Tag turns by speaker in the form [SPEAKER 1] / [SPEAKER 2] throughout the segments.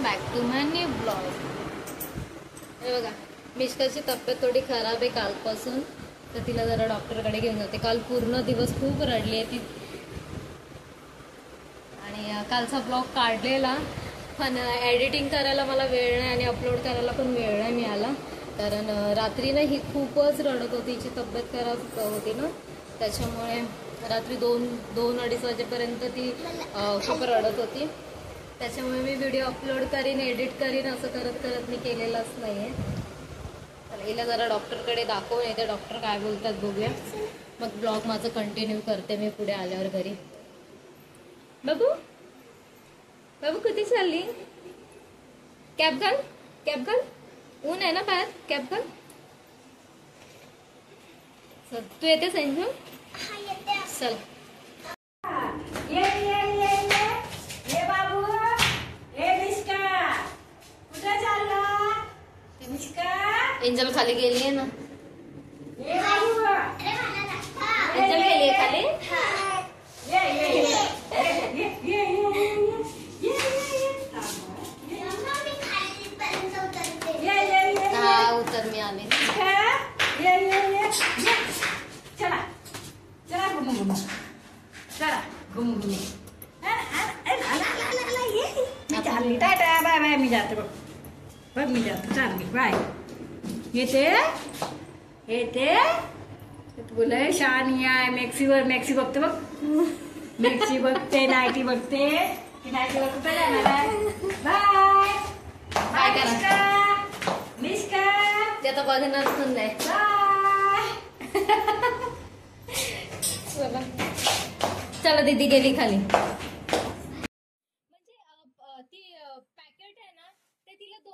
[SPEAKER 1] Welcome back to my new blog. हे बघा, मिष्काची तब्येत थोडी खराब आहे कालपासून, तर तिला जरा डॉक्टरकडे घेऊन जाते। काल पूर्ण दिवस खूप रडली आहे ती आणि कालचा ब्लॉग काढलेला, पण एडिटिंग करायला मला वेळ नाही आणि अपलोड करायला पण वेळ नाही मिळाला, कारण रात्री ना ही खूपच रडत होती, तिची तब्येत खराब होती ना, त्याच्यामुळे रात्री 2-2-2:30 वाजेपर्यंत ती खूप रडत होती। त्याच्यामुळे मी व्हिडिओ अपलोड करीन, एडिट करीन, असं करत करत मी केलेलंच नाही आहे। तर हिला जरा डॉक्टरकडे दाखवून येते, डॉक्टर काय बोलतात बघूया, मग ब्लॉग माझं कंटिन्यू करते मी पुढे आल्यावर घरी। बाबू बाबू कुठे चालली? कॅप घाल, कॅप घाल, ऊन आहे ना बाहेर, कॅप घाल। चल तू येते संजू? चल एंजल खाली गेली आहे ना, एंजल गेली आहे खाली। हा उतर, मी आले।
[SPEAKER 2] चला चला घुमू घुमू, चला घुमू घुमू। चालली, टाटा बाय बाय, मी जाते बघ, बघ मी जाते, चालली बाय। येते येते बोलाय शानी आहे, मॅक्सीवर मॅक्सी बघते बघ, मॅक्सी बघते, नाईटी बघते, नाईटी बघते, जाणार आहे। बाय
[SPEAKER 1] काय करा
[SPEAKER 2] मिष्का,
[SPEAKER 1] ते आता बघणार पण नाही। चला दीदी गेली खाली। म्हणजे ती पॅकेट आहे ना, ते तिला 2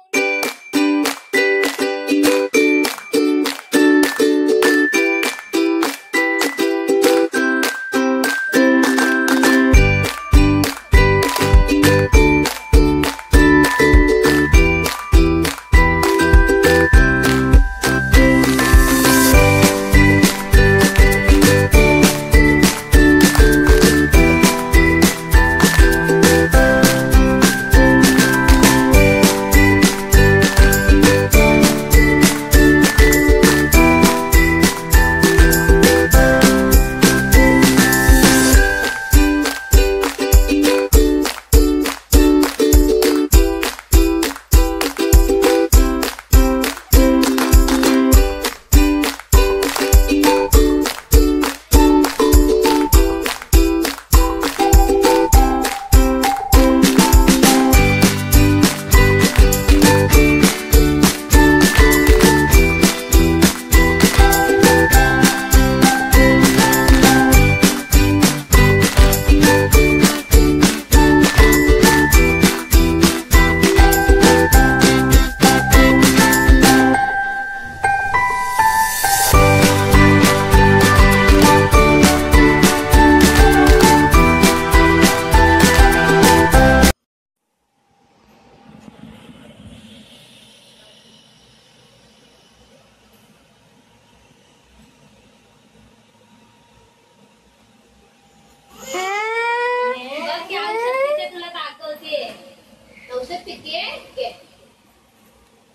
[SPEAKER 1] औषध पिते,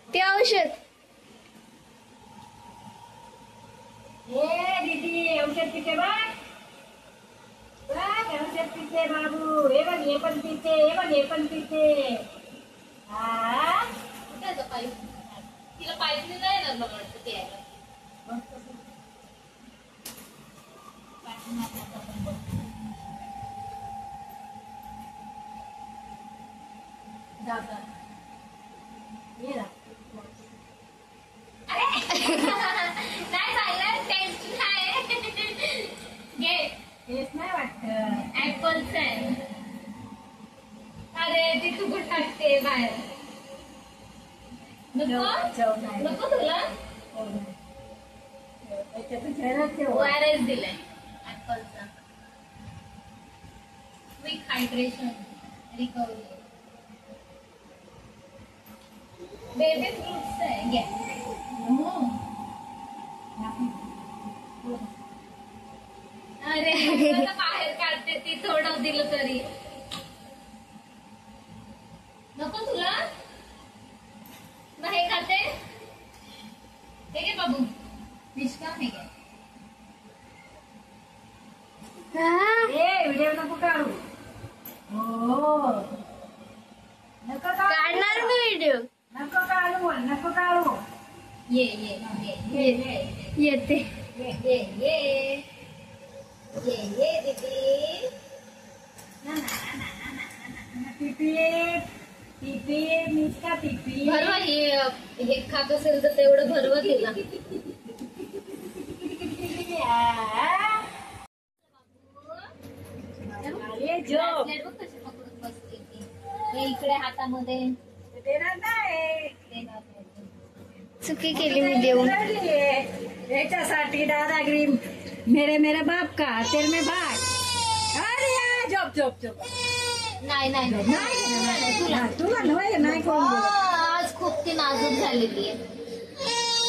[SPEAKER 1] ते औषध
[SPEAKER 2] दीदी औषध पिते बघ, औषध पिते बाबू, हे बघ हे पण पिते, हे बघ हे पण पिते।
[SPEAKER 1] कुठे पाईप, तिला पाईप नाही येणार मला वाटतं ते
[SPEAKER 2] जाता ये ना,
[SPEAKER 1] नाही चाललं, टेस्ट नाही घे,
[SPEAKER 2] हेच नाही वाटत,
[SPEAKER 1] ऍपलच आहे। अरे ती तू कुठं टाकते बाहेर, नको नको तुला, ORS दिलाय ऍपलचा, quick hydration recovery, baby fruits आहे, घ्या। अरे बाहेर काढते ती, थोडं दिलं तरी नको तुला। व्हिडिओ.
[SPEAKER 2] नको काढू, नको काढू.
[SPEAKER 1] ये ये ये ये येते. ये ये ये ये दीदी. भरवा हे खात असेल तर तेवढं भरवा तिला. इकडे हातामध्ये चुकी केली मी देऊन.
[SPEAKER 2] याच्यासाठी दादागिरी मेरे मेरे बाप का तेरे में भाग. अरे झोप झोप झोप.
[SPEAKER 1] नाही नाही
[SPEAKER 2] तुला तुला नाही कोण बोलत.
[SPEAKER 1] आज खूप ती नाजूक झालेली आहे.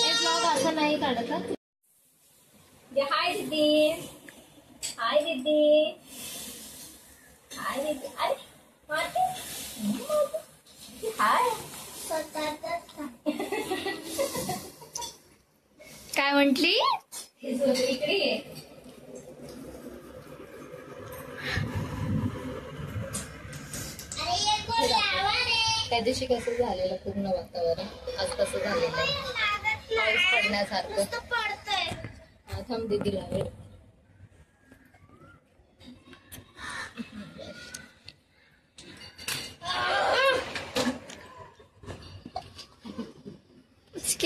[SPEAKER 1] एक ब्लॉग असं नाही काढत. हाय दीदी. हाय दीदी. हाय दीदी. अरे हाय. काय म्हंटली. इकडे ये. त्या दिवशी कसं झालेलं पूर्ण वातावरण, आज कसं झालेलं पाऊस पडण्यासारखं. थांब दीदी लागेल.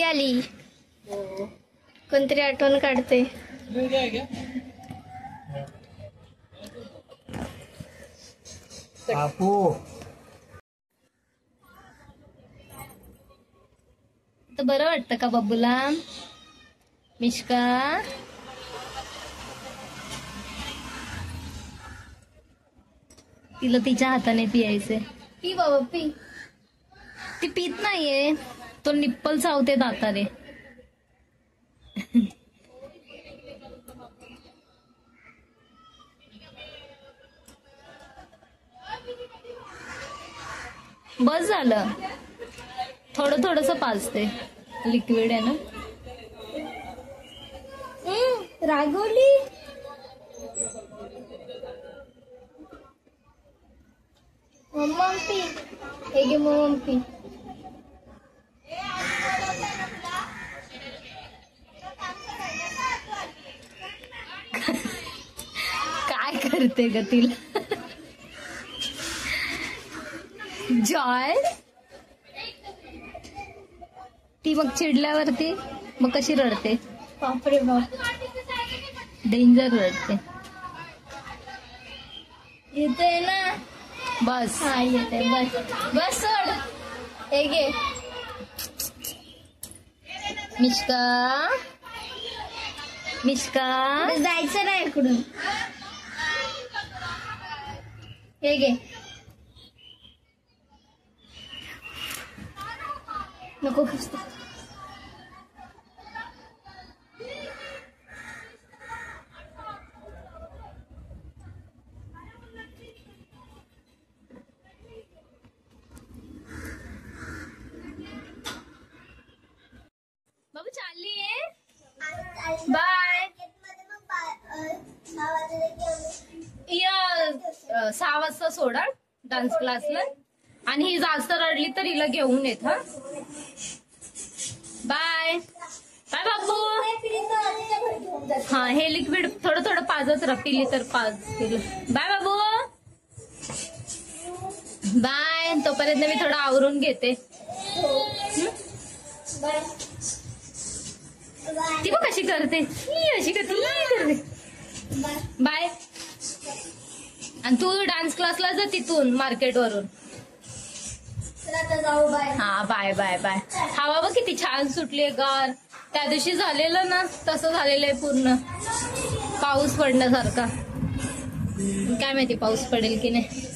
[SPEAKER 1] आली कोणतरी आठवण काढते. तर बरं वाटतं का बाबूला. मिष्का तिला तिच्या हाताने पियायचे. पी बाबा पी. ती पीत नाहीये. तो निप्पल चावते दातारे. बस झालं. थोडं थोडस पाजते. लिक्विड आहे ना. रागवली. मम्मा पी. हे घे मम्मा पी. काय करते ग तिला. जॉय ती मग चिडल्यावरती मग कशी रडते. बापरे बाप. डेंजर रडते. येते ना. बस हा येते. बस बस सोड. हे घे मिष्का. मिष्का जायचं नाही इकडून. हे घे. नको खसतो. बाबू चालली आहे. बाय. या 6 वाजता सोडा डान्स क्लासला. आणि ही जास्त रडली तर हिला घेऊन येत. हा बाय. बाय बाबू. हा हे लिक्विड थोडं थोडं पाजत राहा. पिली तर पाज. बाय बाबू. बाय. तोपर्यंत मी थोडं आवरून घेते. ती बघ कशी करते. अशी करते. बाय. आणि तू डान्स क्लासला जा तिथून मार्केट वरून. हा बाय बाय बाय. हवा बघ किती छान सुटलीये गार. त्या दिवशी झालेलं ना तसं झालेलं आहे पूर्ण पाऊस पडण्यासारखा. काय माहिती पाऊस पडेल की नाही.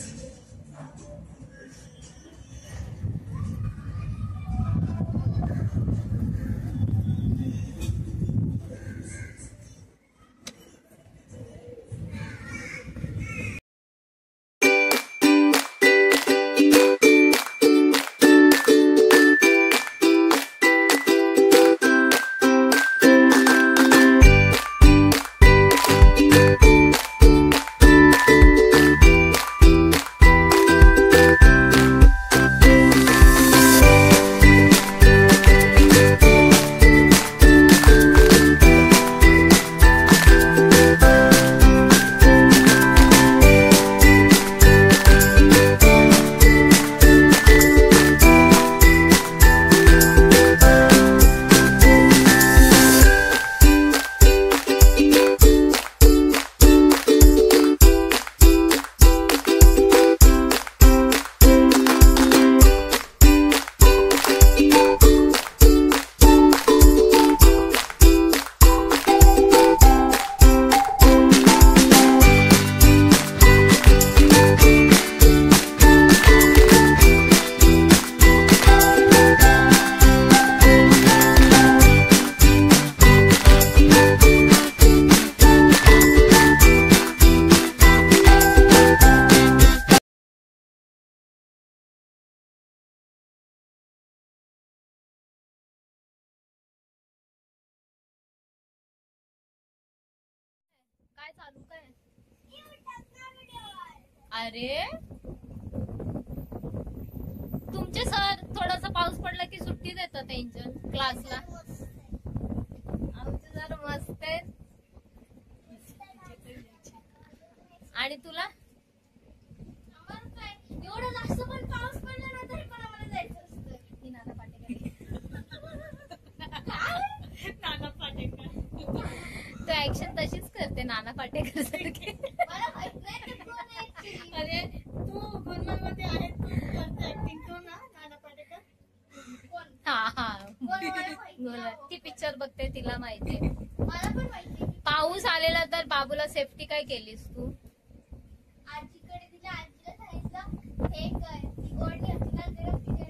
[SPEAKER 1] काय चालू काय? अरे तुमचे सर थोडासा पाऊस पडला की सुट्टी देतात त्यांच्या क्लासला. आमचे जरा मस्त आहे. आणि तुला
[SPEAKER 3] एवढं जास्त पण पाऊस पडला ना तरी पण आम्हाला जायचं असतं.
[SPEAKER 1] ही नाना पाटेकर
[SPEAKER 2] नाना पाटेकर
[SPEAKER 1] तो ऍक्शन तशीच करते नाना पाटेकर सारखी.
[SPEAKER 3] मला माहित नाही ते कोण आहे actually.
[SPEAKER 2] अरे तू गुलमर्गमध्ये आहे, तू करते ऍक्टिंग तो ना नाना पाटेकर.
[SPEAKER 3] कोण?
[SPEAKER 1] हा हा
[SPEAKER 3] मला माहित
[SPEAKER 1] बोला.
[SPEAKER 3] नाही.
[SPEAKER 1] ती पिक्चर बघते तिला माहितीये.
[SPEAKER 3] मला पण माहिती आहे.
[SPEAKER 1] पाऊस आलेला तर बाबूला सेफ्टी काय केलीस तू?
[SPEAKER 3] आजीकडे तिच्या आजीला सांगितलं हे कर ती ओढणी होती ना जरा तिच्या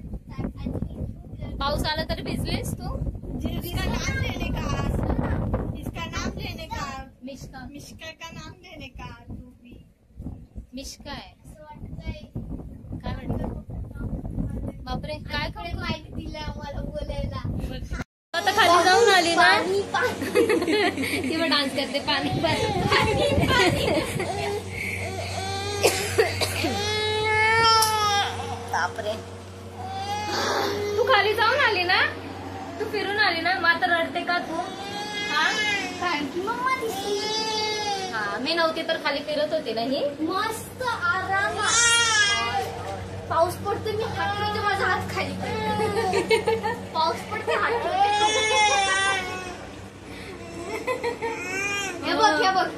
[SPEAKER 3] आजीने
[SPEAKER 1] पाऊस आला तर भिजलीस तू?
[SPEAKER 2] जिसका नाम लेने का, इसका नाम लेने का,
[SPEAKER 1] मिश्का
[SPEAKER 2] मिश्का का नाम लेने का, तू भी
[SPEAKER 1] मिश्का आहे.
[SPEAKER 3] असं वाटतंय.
[SPEAKER 1] काय म्हणतो? बापरे काय
[SPEAKER 3] आजीकडे
[SPEAKER 1] करू?
[SPEAKER 3] माहिती दिलं आम्हाला बोलायला.
[SPEAKER 1] आता खाली जाऊन आली ना.
[SPEAKER 3] पाणी पाणी
[SPEAKER 1] ती मग डान्स करते पाणी बापरे. तू खाली जाऊन आली ना, तू फिरून आली ना, मग आता रडते का तू? हा
[SPEAKER 3] थँक्यू मम्मा दिसली.
[SPEAKER 1] हा मी नव्हती तर खाली फिरत होती ना ही.
[SPEAKER 3] मस्त आरामात पाऊस पडतो मी हात ठेवते माझा हात खाली पडतो. पाऊस पडतो हात ठेवते. हे बघ हे बघ.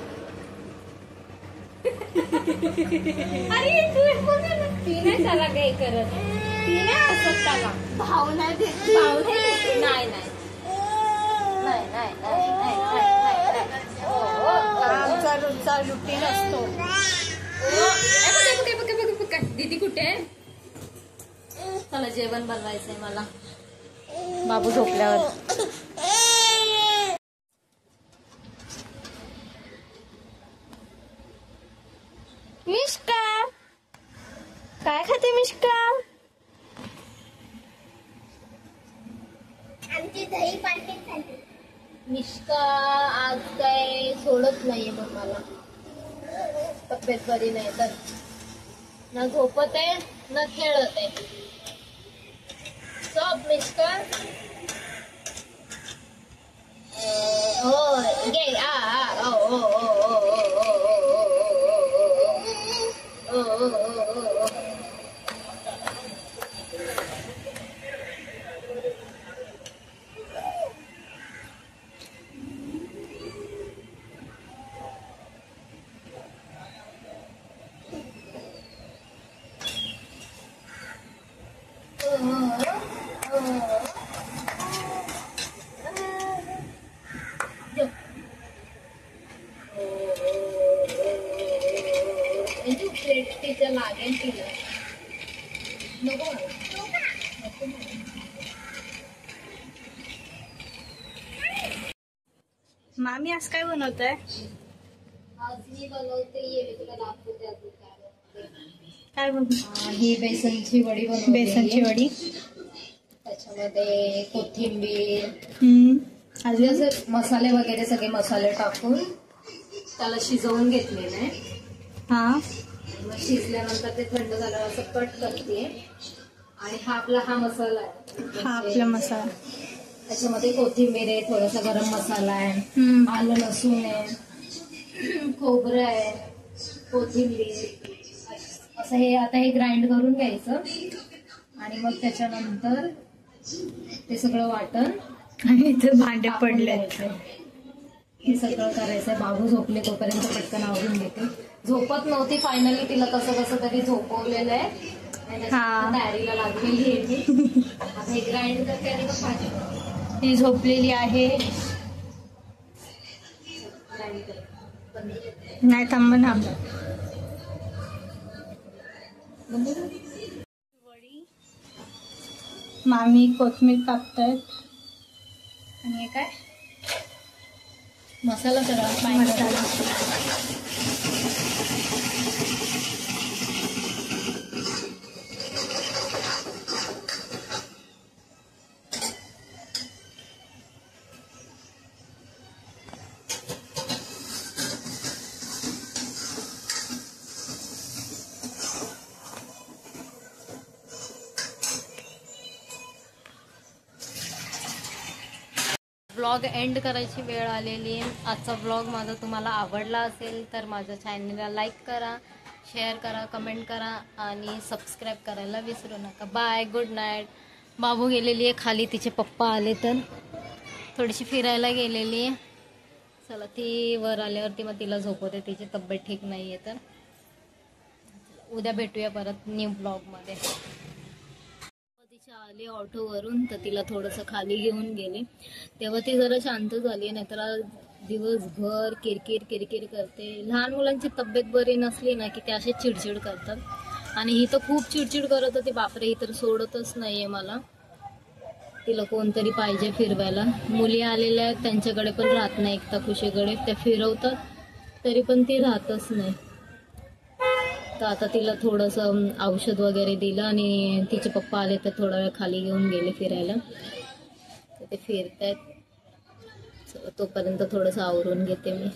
[SPEAKER 1] अरे तू बघ ना, ती नाही त्याला काही करत. ती नाही हसत त्याला.
[SPEAKER 3] भावना देते.
[SPEAKER 1] भाऊ नाही देते. नाही नाही नाही नाही नाही नाही नाही नाही. हो, हो, हो.
[SPEAKER 2] आमचा रोजचा रुटीन असतो.
[SPEAKER 1] दीदी कुठे आहे? चला जेवण बनवायचंय मला. बाबू झोपल्यावर.
[SPEAKER 3] मिष्का काय खाते मिष्का? आमची दही पालखी खाते.
[SPEAKER 1] मिश्का आज काय सोडत नाहीये मग मला. तब्येत बरी नाही तर ना झोपत आहे ना खेळत आहे. झोप मिश्का. हो घे. आ आ ओ ओ ओ ओ ओ ओ ओ. तिच्या लागेल तिला नको
[SPEAKER 2] मामी आज काय बनवताय?
[SPEAKER 1] आज मी बनवते ये मी तुला दाखवते अजून काय बनवते.
[SPEAKER 2] काय बनवते?
[SPEAKER 1] ही बेसनची वडी बनवते.
[SPEAKER 2] बेसनची वडी.
[SPEAKER 1] त्याच्यामध्ये कोथिंबीर
[SPEAKER 2] अजून
[SPEAKER 1] असं मसाले वगैरे सगळे मसाले टाकून त्याला शिजवून घेतलेलं आहे.
[SPEAKER 2] हा
[SPEAKER 1] मग शिजल्यानंतर ते थंड झाल्यावर असं कट करते. आणि हा आपला मसाला आहे.
[SPEAKER 2] हा आपला मसाला.
[SPEAKER 1] त्याच्यामध्ये कोथिंबीर आहे, थोडासा गरम मसाला आहे, आलं लसूण आहे, खोबरं आहे, कोथिंबीर असं हे आता हे ग्राइंड करून घ्यायचं. आणि मग त्याच्यानंतर ते सगळं वाटण
[SPEAKER 2] आणि इथे भांडे पडले.
[SPEAKER 1] हे सगळं करायचंय. बाबू झोपले तोपर्यंत पटकन आवरून घेते. झोपत नव्हती, फायनली तिला कसं कसं तरी झोपवलेलं आहे. तयारीला लागलेली आहे ती. आता हे ग्राइंड करते आणि मग भाजी
[SPEAKER 2] ती झोपलेली आहे.
[SPEAKER 1] ग्राइंड करते.
[SPEAKER 2] नाही थांब ना. वडी मामी कोथिंबीर कापतायत. आणि हे काय
[SPEAKER 1] मसाला सगळा
[SPEAKER 2] मसाला.
[SPEAKER 1] ब्लॉग एंड करायची वेळ आलेली आहे. आजचा ब्लॉग माझा तुम्हाला आवडला असेल तर माझ्या चॅनलला लाईक करा, शेअर करा, कमेंट करा आणि सबस्क्राईब करायला विसरू नका. Bye, good night. बाबू गेलेली आहे खाली, तिचे पप्पा आले तर थोडीशी फिरायला गेलेली आहे. चला, ती वर आल्यावरती मग तिला झोपवते, तिची तब्येत ठीक नाही आहे. तर उद्या भेटूया परत न्यू ब्लॉगमध्ये. तिच्या आली ऑटोवरून तर तिला थोडंसं खाली घेऊन गेले तेव्हा ती जरा शांत झाली, नाहीतर दिवसभर किरकिर किरकिर करते. लहान मुलांची तब्येत बरी नसली ना की ते असे चिडचिड करतात आणि ही तर खूप चिडचिड करत होती. बापरे, ही तर सोडतच नाहीये मला. तिला कोणतरी पाहिजे फिरवायला. मुली आलेल्या आहेत, त्यांच्याकडे पण राहत नाही. एकता खुशीकडे त्या फिरवतात तरी पण ती राहतच नाही. तर आता तिला थोडंसं औषध वगैरे दिलं आणि तिचे पप्पा आले तर थोडा वेळ खाली घेऊन गेले फिरायला. तर ते फिरतायत, तोपर्यंत थोडंसं आवरून घेते मी.